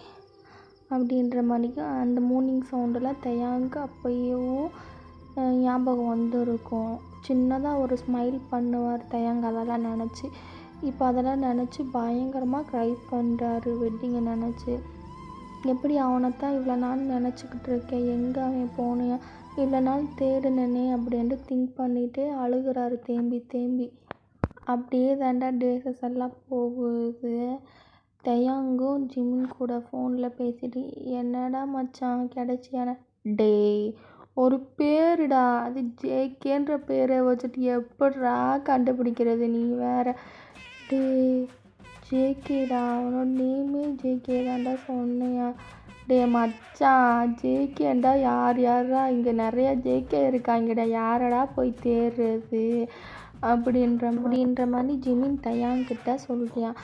அப்படின்ற மணிக்கும் அந்த மூர்னிங் சவுண்டெல்லாம் தையாங்கு அப்பயும் ஞாபகம் வந்திருக்கும். சின்னதாக ஒரு ஸ்மைல் பண்ணுவார் தையாங், அதெல்லாம் நினச்சி. இப்போ அதெல்லாம் நினச்சி பயங்கரமாக க்ரை பண்ணுறாரு வெட்டிங்கை நினச்சி. எப்படி அவனைத்தான் இவ்வளோ நாள் நினச்சிக்கிட்டு இருக்கேன், எங்கே அவன் போனேன், இவ்வளோ நாள் தேடுனனே அப்படின்ட்டு திங்க் பண்ணிகிட்டே அழுகிறாரு தேம்பி தேம்பி. அப்படியே தாண்டா டேஸஸ் எல்லாம் போகுது. தையாங்கும் ஜிமின் கூட ஃபோனில் பேசிட்டு, என்னடா மச்சான் கிடைச்சியான டே ஒரு பேருடா, அது ஜேகேன்ற பேரை வச்சுட்டு எப்படிடா கண்டுபிடிக்கிறது, நீ வேற டே ஜேகேடா, அவனோட நேமே ஜேகே தான்டா சொன்னையா. டே மச்சான் ஜேகேண்டா யாரா, இங்கே நிறையா ஜேகே இருக்காங்கடா, யாரடா போய் தேடுறது அப்படின்ற மாதிரி ஜிமின் தையாங்கிட்ட சொல்லியான்.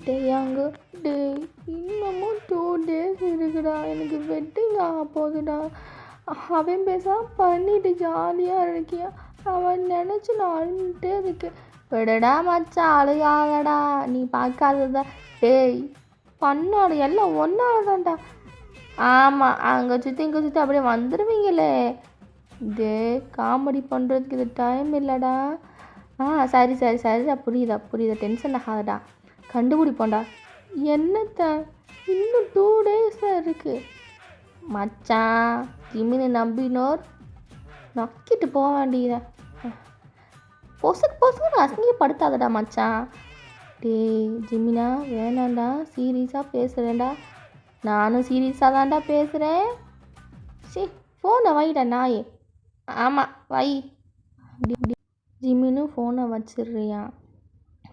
தையாங்கு டே இன்னமும் 2 days இருக்குடா, எனக்கு வெட்டிங் ஆக போகுதுடா, அவன் பேசாமல் பண்ணிட்டு ஜாலியாக இருக்கியா, அவன் நினச்சி நான் அழுந்துட்டே இருக்கேன். விடடா மச்சான் அழுகாதடா, நீ பார்க்காததா, டேய் பண்ணாடு எல்லாம் ஒன்றாதான்டா. ஆமாம், அங்கே சுற்றி இங்கே சுற்றி அப்படியே வந்துடுவீங்களே, டே காமெடி பண்ணுறதுக்கு இது டைம் இல்லைடா. சரி புரியுதா டென்ஷன் ஆகாதடா, கண்டுபிடிப்போண்டா. என்னத்த இன்னும் 2 days இருக்குது மச்சான், ஜிமினை நம்பினோர் நக்கிட்டு போக வேண்டியத, பொசுக்கு அசிங்கப்படுத்தாதடா மச்சான். டே ஜிமினா வேணாண்டா, சீரியஸாக பேசுகிறேன்டா, நானும் சீரியஸாக தான்டா பேசுகிறேன். சரி ஃபோனை வைடா நாயே. ஆமாம் வை. ஜிமினும் ஃபோனை வச்சிடுறியா.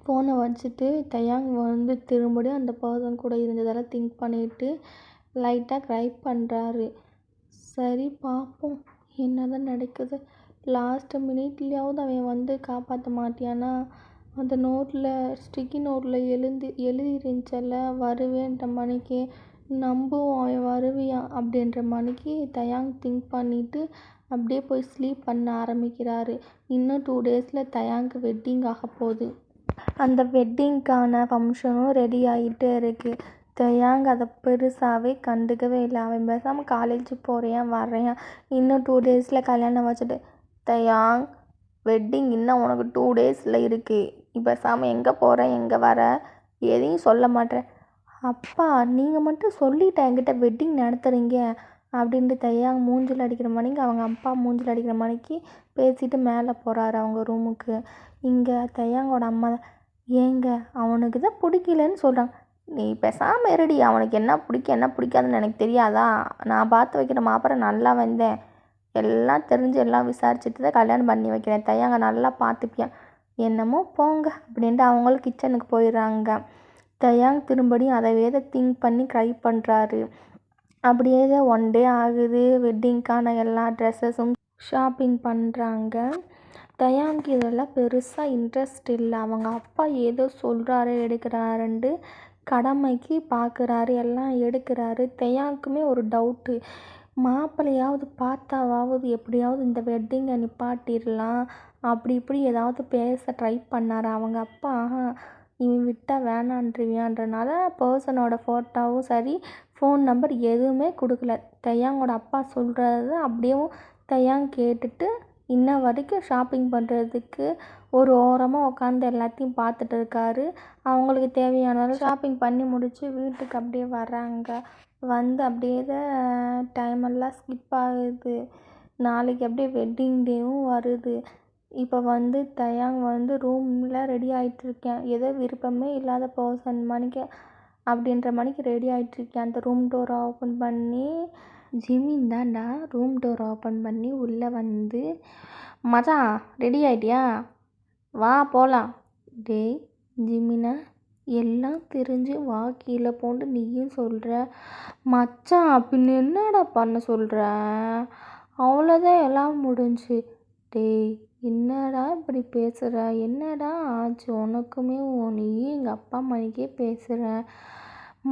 ஃபோனை வச்சுட்டு தையாங் வந்து திரும்படியும் அந்த பர்சன் கூட இருந்ததெல்லாம் திங்க் பண்ணிவிட்டு லைட்டாக க்ரை பண்ணுறாரு. சரி பார்ப்போம் என்ன தான் நடக்குது. லாஸ்ட் மினிட்லேயாவது அவன் வந்து காப்பாற்ற மாட்டியானா. அந்த நோட்டில் ஸ்டிக்கி நோட்டில் எழுதிருந்துச்சல்ல வருவேன்ற மணிக்கு, நம்புவோம் அவன் வருவியான் அப்படின்ற மணிக்கு தையாங் திங்க் பண்ணிவிட்டு அப்படியே போய் ஸ்லீப் பண்ண ஆரம்பிக்கிறாரு. இன்னும் 2 daysல தையாங்க்கு வெட்டிங் ஆக போகுது. அந்த வெட்டிங்க்கான ஃபங்க்ஷனும் ரெடி ஆகிட்டே இருக்குது. தையாங் அதை பெருசாகவே கண்டுக்கவே இல்லை. அவன் பேசாமல் காலேஜ் போகிறேன் வர்றேன், இன்னும் 2 daysல கல்யாணம் வச்சுட்டு, தையாங் வெட்டிங் இன்னும் உனக்கு 2 daysல இருக்குது, நீ பேசாமல் எங்கே போகிற எங்கே வர எதையும் சொல்ல மாட்டேன். அப்பா நீங்கள் மட்டும் சொல்லிவிட்டு என்கிட்ட வெட்டிங் நடத்துகிறீங்க அப்படின்ட்டு தையாங் மூஞ்சில் அடிக்கிற மணிக்கு அவங்க அப்பா மூஞ்சில் அடிக்கிற மணிக்கு பேசிட்டு மேலே போகிறாரு அவங்க ரூமுக்கு. இங்கே தையாங்கோட அம்மா, ஏங்க அவனுக்கு தான் பிடிக்கலன்னு சொல்கிறாங்க, நீ பேசாமல் இருடி, அவனுக்கு என்ன பிடிக்கும் என்ன பிடிக்காதுன்னு எனக்கு தெரியாதா, நான் பார்த்து வைக்கிற மாப்பிள்ளை நல்லா வந்தேன், எல்லாம் தெரிஞ்சு எல்லாம் விசாரிச்சுட்டு தான் கல்யாணம் பண்ணி வைக்கிறேன், தையாங்க நல்லா பார்த்துப்பியா, என்னமோ போங்க அப்படின்ட்டு அவங்களும் கிச்சனுக்கு போயிடுறாங்க. தையாங் திரும்படியும் அதவே தான் திங்க் பண்ணி ட்ரை பண்ணுறாரு. அப்படியே தான் 1 day ஆகுது. வெட்டிங்க்கான எல்லா ட்ரெஸ்ஸஸும் ஷாப்பிங் பண்ணுறாங்க. தையாங்க்கு இதெல்லாம் பெருசாக இன்ட்ரெஸ்ட் இல்லை. அவங்க அப்பா ஏதோ சொல்கிறாரு எடுக்கிறாருன்ட்டு கடமைக்கு பார்க்குறாரு, எல்லாம் எடுக்கிறாரு. தையாங்க்குமே ஒரு டவுட்டு, மாப்பிள்ளையாவது பார்த்தாவாவது எப்படியாவது இந்த வெட்டிங்கை நிப்பாட்டிடலாம் அப்படி இப்படி ஏதாவது பேச ட்ரை பண்ணார் அவங்க அப்பா. இவன் விட்டால் வேணான்றியான்றனால பர்சனோட ஃபோட்டோவும் சரி ஃபோன் நம்பர் எதுவுமே கொடுக்கல. தையாங்கோட அப்பா சொல்கிறது அப்படியேவும் தையாங் கேட்டுட்டு இன்ன வரைக்கும் ஷாப்பிங் பண்ணுறதுக்கு ஒரு ஓரமாக உட்காந்து எல்லாத்தையும் பார்த்துட்டு இருக்காரு. அவங்களுக்கு தேவையான ஷாப்பிங் பண்ணி முடித்து வீட்டுக்கு அப்படியே வர்றாங்க. வந்து அப்படியே தான் டைமெல்லாம் ஸ்கிப் ஆகுது. நாளைக்கு அப்படியே வெட்டிங் டேவும் வருது. இப்போ வந்து தயாங் வந்து ரூமில் ரெடி ஆகிட்டுருக்கேன். ஏதோ விருப்பமே இல்லாத பர்சன் மணிக்கு அப்படின்ற மணிக்கு ரெடி ஆகிட்டுருக்கேன். அந்த ரூம் டோரை ஓப்பன் பண்ணி ஜிமின் தான்டா ரூம் டோரை ஓப்பன் பண்ணி உள்ளே வந்து, மச்சான் ரெடி ஆகிட்டியா, வா போகலாம். டேய் ஜிமினா, எல்லாம் தெரிஞ்சு வா கீழே போண்டு நீயும் சொல்கிற. மச்சான் பின்ன என்னடா பண்ண சொல்கிற? அவ்வளோதான் எல்லாம் முடிஞ்சு. டேய் என்னடா இப்படி பேசுகிற? என்னடா ஆச்சு உனக்குமே? நீயும் எங்கள் அப்பா மணிக்கே பேசுகிற.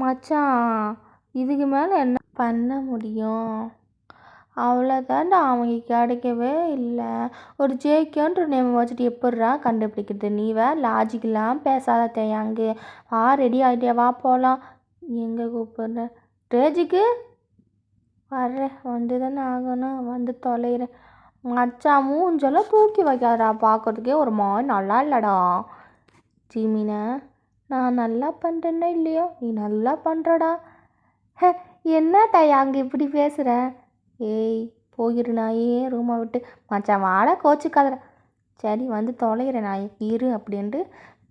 மச்சான் இதுக்கு மேலே என்ன பண்ண முடியும்? அவ்வளோதான்டா, அவங்க கிடைக்கவே இல்லை. ஒரு ஜேகேன்ற நேம் வச்சுட்டு எப்பட்றா கண்டுபிடிக்கிறது? நீ வேறு லாஜிக்கெலாம் பேசாத தேயாங்கு. வா ரெடி ஆகிட்டியா, வா போகலாம். எங்கே கூப்பிட்ற? ரேஜுக்கு வர்றேன், வந்து தானே ஆகணும், வந்து தொலைகிறேன். மச்சான் மூஞ்செல்லாம் தூக்கி வைக்காதடா, பார்க்கறதுக்கே ஒரு மாதிரி நல்லா இல்லைடா. ஜிமினா, நான் நல்லா பண்ணுறேன்னா இல்லையோ, நீ நல்லா பண்ணுறடா. என்ன தயாங்கு இப்படி பேசுகிற? ஏய் போயிரு நாயே ரூமை விட்டு. மச்சான் வாடா கோச்சிக்காதடா. சரி வந்து தொலைகிறேன் நாயே இரு அப்படின்ட்டு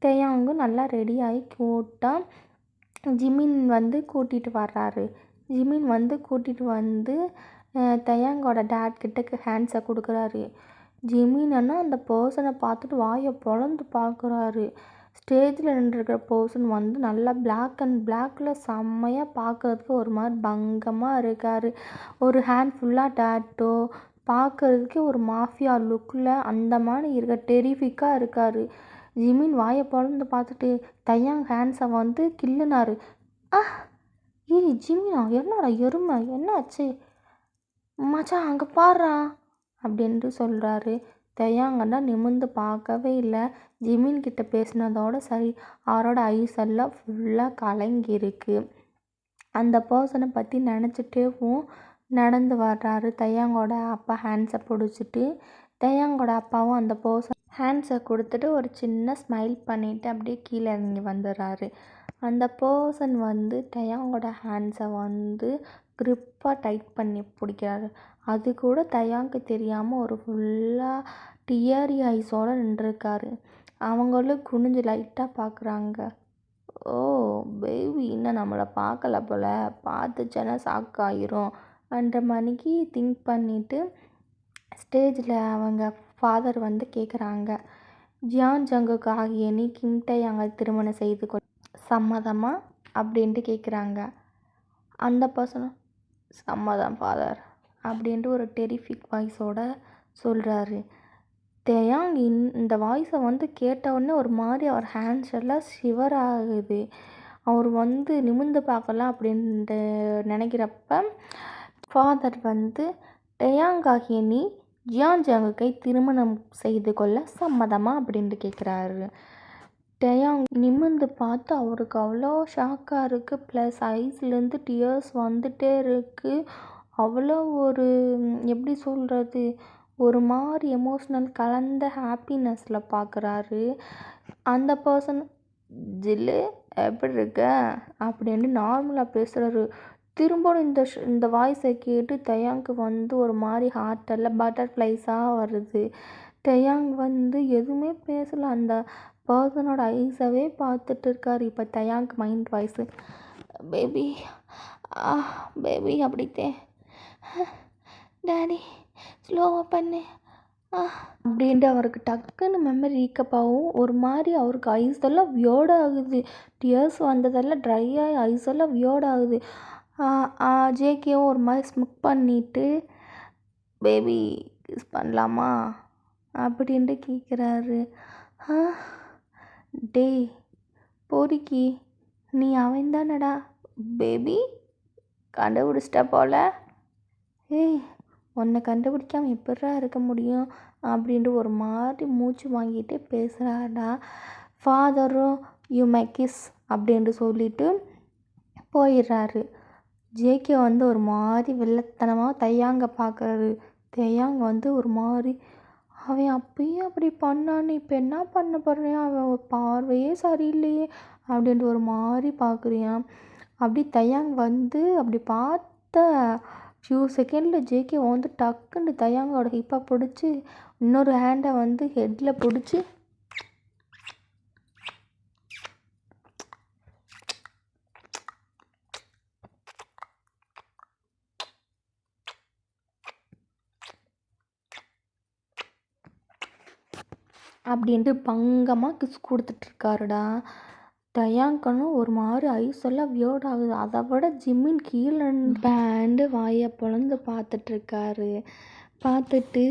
தேயாங்கும் நல்லா ரெடி ஆகி கூட்டாக ஜிமின் வந்து கூட்டிகிட்டு வர்றாரு. ஜிமின் வந்து கூட்டிகிட்டு வந்து தயாங்கோட டேட் கிட்ட ஹேண்ட்ஸை கொடுக்குறாரு. ஜிமின் அண்ணா அந்த பர்சனை பார்த்துட்டு வாயை பொழந்து பார்க்குறாரு. ஸ்டேஜில் நின்றுருக்கிற பர்சன் வந்து நல்லா பிளாக் அண்ட் பிளாக்கில் செம்மையாக பார்க்குறதுக்கு ஒரு மாதிரி பங்கமாக இருக்கார். ஒரு ஹேண்ட் ஃபுல்லாக டேட்டோ, பார்க்குறதுக்கே ஒரு மாஃபியா லுக்கில் அந்த மாதிரி இருக்க டெரிஃபிக்காக இருக்கார். ஜிமின் வாயை பொழந்து பார்த்துட்டு தயாங் ஹேண்ட்ஸை வந்து கிள்ளுனார். ஏய் ஜிமினா, என்னடா எருமை, என்னாச்சு? மச்சான் அங்கே பாடுறா அப்படின்ட்டு சொல்கிறாரு. தயாங்கன்னா நிமிர்ந்து பார்க்கவே இல்லை. ஜிமின் கிட்ட பேசினதோட சரி, அவரோட ஐஸ் எல்லாம் ஃபுல்லாக கலங்கியிருக்கு. அந்த பர்சனை பற்றி நினச்சிட்டேவும் நடந்து வர்றாரு. தயாங்கோட அப்பா ஹேண்ட்ஸை பிடிச்சிட்டு, தயாங்கோட அப்பாவும் அந்த பர்சன் ஹேண்ட்ஸை கொடுத்துட்டு ஒரு சின்ன ஸ்மைல் பண்ணிவிட்டு அப்படியே கீழே இறங்கி வந்துடுறாரு. அந்த பர்சன் வந்து தயாங்கோட ஹேண்ட்ஸை வந்து க்ரிப்பாக டைட் பண்ணி பிடிக்கிறாரு. அது கூட தயாங்க்கு தெரியாமல் ஒரு ஃபுல்லாக டியரி ஐஸோடு நின்றுருக்காரு. அவங்களும் குனிஞ்சு லைட்டாக பார்க்குறாங்க. ஓ பேபி இன்னும் நம்மளை பார்க்கல போல், பார்த்துச்சேன்னா ஷாக்காயிரும் என்ற மணிக்கு திங்க் பண்ணிவிட்டு ஸ்டேஜில் அவங்க ஃபாதர் வந்து கேட்குறாங்க, ஜியான் ஜங்குக்கு ஆகிய நீ கிம் தயாங்கை திருமணம் செய்து கொள் சம்மதமா அப்படின்ட்டு கேட்குறாங்க. அந்த பர்சனும் சம்மதம் ஃபாதர் அப்படின்ட்டு ஒரு டெரிஃபிக் வாய்ஸோட சொல்கிறாரு. தயாங் இந்த வாய்ஸை வந்து கேட்டவுடனே ஒரு மாதிரி அவர் ஹேண்ட்ஸ் எல்லாம் ஷிவர் ஆகுது. அவர் வந்து நிமிர்ந்து பார்க்கலாம் அப்படின்ட்டு நினைக்கிறப்ப ஃபாதர் வந்து தயாங் ஆகிய நீ ஜியான் ஜங்குக்கை திருமணம் செய்து கொள்ள சம்மதமா அப்படின்ட்டு கேட்குறாரு. தயாங் நிமிர்ந்து பார்த்து அவருக்கு அவ்வளோ ஷாக்காக இருக்குது. ப்ளஸ் ஐஸ்லேருந்து டியர்ஸ் வந்துகிட்டே இருக்குது. அவ்வளோ ஒரு எப்படி சொல்கிறது, ஒரு மாதிரி எமோஷ்னல் கலந்த ஹாப்பினஸில் பார்க்குறாரு. அந்த பர்சன் ஜில்லு எப்படி இருக்க அப்படின்னு நார்மலாக பேசுகிறாரு. திரும்பவும் இந்த வாய்ஸை கேட்டு தயாங்க்கு வந்து ஒரு மாதிரி ஹார்ட்டெல்லாம் பட்டர்ஃப்ளைஸாக வருது. தயாங் வந்து எதுவுமே பேசலை, அந்த பர்சனோட ஐஸவே பார்த்துட்டு இருக்கார். இப்போ Taehyung mind voice, baby baby அப்படித்தே, டேடி ஸ்லோவாக பண்ணு அப்படின்ட்டு அவருக்கு டக்குன்னு மெமரி ரீக்கப் ஆகும். ஒரு மாதிரி அவருக்கு ஐஸ் எல்லாம் வியர்ட் ஆகுது. டியர்ஸ் வந்ததெல்லாம் ட்ரை ஆகி ஐஸ் எல்லாம் வியர்ட் ஆகுது. ஜேகேவும் ஒரு மாதிரி ஸ்முக் பண்ணிவிட்டு பேபி கிஸ் பண்ணலாமா அப்படின்ட்டு கேட்குறாரு. டேய் பொறுக்கி, நீ அவன் தானடா பேபி, கண்டுபிடிச்சிட்ட போல. ஏய் உன்னை கண்டுபிடிக்காமல் எப்படிரா இருக்க முடியும் அப்படின்ட்டு ஒரு மாதிரி மூச்சு வாங்கிட்டு பேசுகிறாடா. ஃபாதரும் யூ மை கிஸ் அப்படின்ட்டு சொல்லிவிட்டு போயிடுறாரு. ஜேகே வந்து ஒரு மாதிரி வெள்ளத்தனமாக தயாங்க பார்க்குறாரு. தயாங்க வந்து ஒரு மாதிரி, அவன் அப்பயும் அப்படி பண்ணான்னு இப்போ என்ன பண்ண போடுறியான், அவன் பார்வையே சரியில்லையே அப்படின்ட்டு ஒரு மாதிரி பார்க்குறியான். அப்படி தயாங் வந்து அப்படி பார்த்த ஃபியூ செகண்டில் ஜேகே வந்து டக்குன்னு தயாங்கோட ஹிப்பை பிடிச்சி இன்னொரு ஹேண்டை வந்து ஹெட்டில் பிடிச்சி அப்படின்ட்டு பங்கமாக கிஸ் கொடுத்துட்ருக்காருடா. தயாங்கனும் ஒரு மாதிரி ஐஸெல்லாம் வியர்ட் ஆகுது. அதை விட ஜிம்மின் கீழே பேண்டு வாயை பொழந்து பார்த்துட்ருக்காரு. பார்த்துட்டு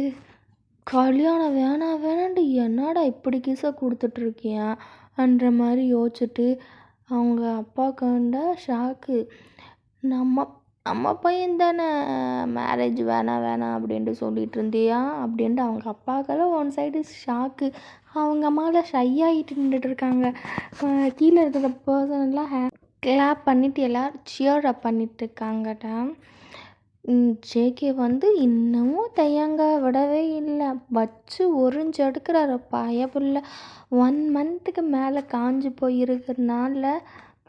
கல்யாணம் வேணாம் வேணாண்டு என்னடா இப்படி கிஸை கொடுத்துட்ருக்கியான்ற மாதிரி யோசிச்சுட்டு அவங்க அப்பாவுக்கு வந்தா ஷாக்கு. நம்ம நம்ம பையன் தானே மேரேஜ் வேணாம் வேணாம் அப்படின்ட்டு சொல்லிட்டு இருந்தியா அப்படின்ட்டு அவங்க அப்பாக்கெல்லாம் ஒன் சைடு ஷாக்கு. அவங்க அம்மாவில் ஷை ஆகிட்டு நின்றுட்டுருக்காங்க. கீழே இருக்கிற பர்சன்லாம் கிளாப் பண்ணிவிட்டு எல்லோரும் சியர் அப் பண்ணிகிட்ருக்காங்கடா. ஜேகே வந்து இன்னமும் தயங்க விடவே இல்லை. வச்சு உறிஞ்சு எடுக்கிறாரு பயபுள்ள. 1 மந்த்துக்கு மேலே காஞ்சி போயிருக்கிறதுனால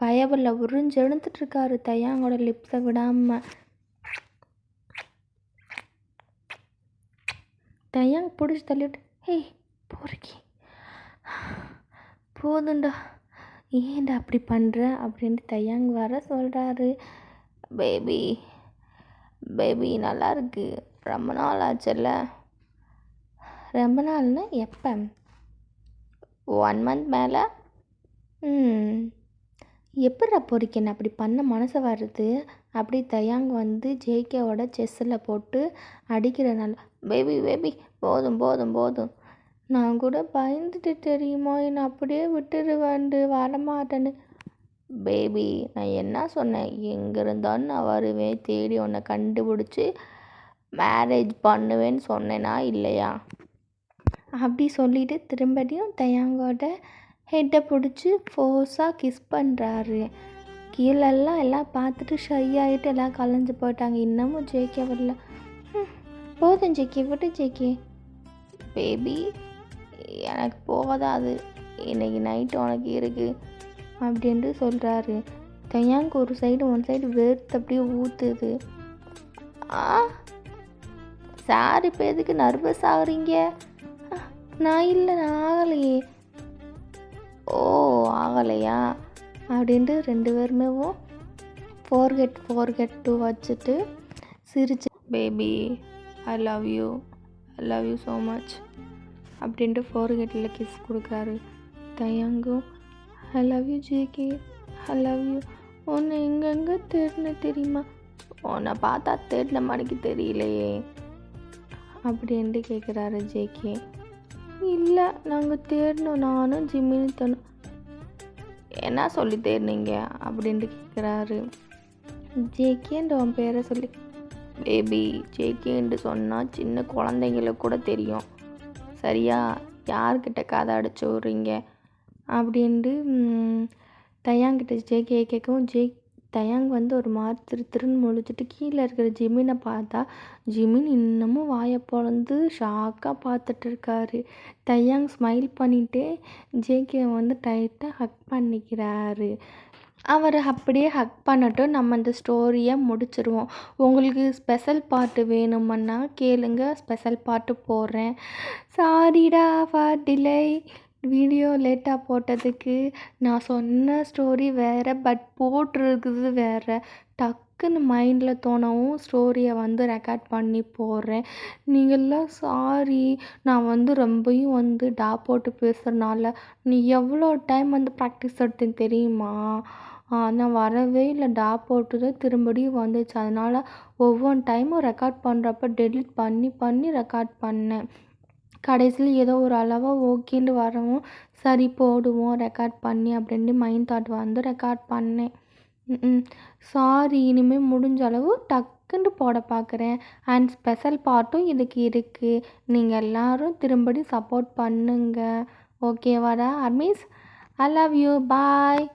பயபுள்ள உறிஞ்சு எடுத்துட்ருக்காரு தயாங்கோட லிப்ஸை விடாமல். தயாங் பிடிச்சி தள்ளிவிட்டு ஏய் போறக்கி போதுண்டா ஏன்டா அப்படி பண்ணுற அப்படின்ட்டு தயாங் வர சொல்கிறாரு. பேபி பேபி நல்லா இருக்கு, ரொம்ப நாள் ஆச்சுல்ல. ரொம்ப நாள்னா எப்போ? 1 மந்த் மேலே. எப்பட்றா பொறிக்க என்ன அப்படி பண்ண மனசு வருது? அப்படி தயாங் வந்து ஜேகேவோட செஸ்ஸில் போட்டு அடிக்கிறனால பேபி பேபி போதும் போதும் போதும், நான் கூட பயந்துட்டு தெரியுமா என்னை அப்படியே விட்டுருவேன்டு வரமாட்டேன்னு. பேபி நான் என்ன சொன்னேன், எங்கே இருந்தாலும் நான் வருவேன், தேடி உன்னை கண்டுபிடிச்சி மேரேஜ் பண்ணுவேன்னு சொன்னேனா இல்லையா? அப்படி சொல்லிவிட்டு திரும்படியும் தயாங்கோட ஹெட்டை பிடிச்சி ஃபோர்ஸாக கிஸ் பண்ணுறாரு. கீழெல்லாம் எல்லாம் பார்த்துட்டு ஷை ஆகிட்டு எல்லாம் கலைஞ்சு போயிட்டாங்க. இன்னமும் ஜேகே வரல. போதும் ஜேகே விட்டு ஜேகே. பேபி எனக்கு போகாது, இன்னைக்கு நைட்டு உனக்கு இருக்குது அப்படின்ட்டு சொல்கிறாரு. தயாங்கு ஒரு சைடு ஒன் சைடு வேர்த்து அப்படியே ஊற்றுது. சார் இப்போ எதுக்கு நர்வஸ் ஆகுறீங்க? நான் இல்லை, நான் ஆகலையே. ஓ ஆகலையா அப்படின்ட்டு 2 பேருமே ஃபோர்கெட் டு வச்சுட்டு சிரிச்சு baby I love you so much அப்படின்ட்டு ஃபோர்கெட்டில் கிஸ் கொடுக்குறாரு. தயாங்கும் I love you JK, I love you. உன்னை எங்கெங்கே தேடின தெரியுமா? உன்னை பார்த்தா தேடின மணிக்கு தெரியலையே அப்படின்ட்டு கேட்குறாரு ஜேகே. இல்லை நாங்கள் தேடினோம், நானும் ஜிம்மின்னு தேடணும். என்ன சொல்லி தேடினீங்க அப்படின்ட்டு கேட்குறாரு. ஜேகேன்ற உன் பேரை சொல்லி. பேபி ஜேகேன்ட்டு சொன்னால் சின்ன குழந்தைங்களுக்கு கூட தெரியும் சரியா, யார்கிட்ட கதை அடிச்சு விட்றீங்க அப்படின்ட்டு தயாங்கிட்ட ஜேகே கேட்கவும் தயாங் வந்து ஒரு மாதிரி திருன்னு முழிச்சிட்டு கீழே இருக்கிற ஜிமினை பார்த்தா ஜிமின் இன்னமும் வாயை பொழந்து ஷாக்காக பார்த்துட்டு இருக்காரு. தயாங் ஸ்மைல் பண்ணிகிட்டே ஜேகே வந்து டைட்டாக ஹக் பண்ணிக்கிறாரு. அவர் அப்படியே ஹக் பண்ணட்டும், நம்ம இந்த ஸ்டோரியை முடிச்சிருவோம். உங்களுக்கு ஸ்பெஷல் பாட்டு வேணுமன்னா கேளுங்க, ஸ்பெஷல் பாட்டு போடுறேன். சாரிடா ஃபார் டிலே, வீடியோ லேட்டாக போட்டதுக்கு. நான் சொன்ன ஸ்டோரி வேறு, பட் போட்டிருக்குது வேறு. டக்குன்னு மைண்டில் தோணவும் ஸ்டோரியை வந்து ரெக்கார்ட் பண்ணி போடுறேன். நீங்கள்லாம் சாரி. நான் வந்து ரொம்பவும் வந்து போட்டு பேசுகிறனால நீ எவ்வளோ டைம் வந்து ப்ராக்டிஸ் எடுத்தேன்னு தெரியுமா? நான் வரவே இல்லை, போட்டு தான் திரும்படியும் வந்துச்சு. அதனால் ஒவ்வொரு டைமும் ரெக்கார்ட் பண்ணுறப்ப டெலிட் பண்ணி ரெக்கார்ட் பண்ணேன். கடைசியில் ஏதோ ஒரு அளவாக ஓகேன்னு வரவும் சரி போடுவோம் ரெக்கார்ட் பண்ணி அப்படின்ட்டு மைண்ட் தாட் வந்து ரெக்கார்ட் பண்ணேன். சாரி. இனிமேல் முடிஞ்ச அளவு டக்குன்னு போட பார்க்குறேன். அண்ட் ஸ்பெஷல் பார்ட்டும் இதுக்கு இருக்குது. நீங்கள் எல்லோரும் திரும்படி சப்போர்ட் பண்ணுங்க. ஓகேவாடா armies? I love you. Bye.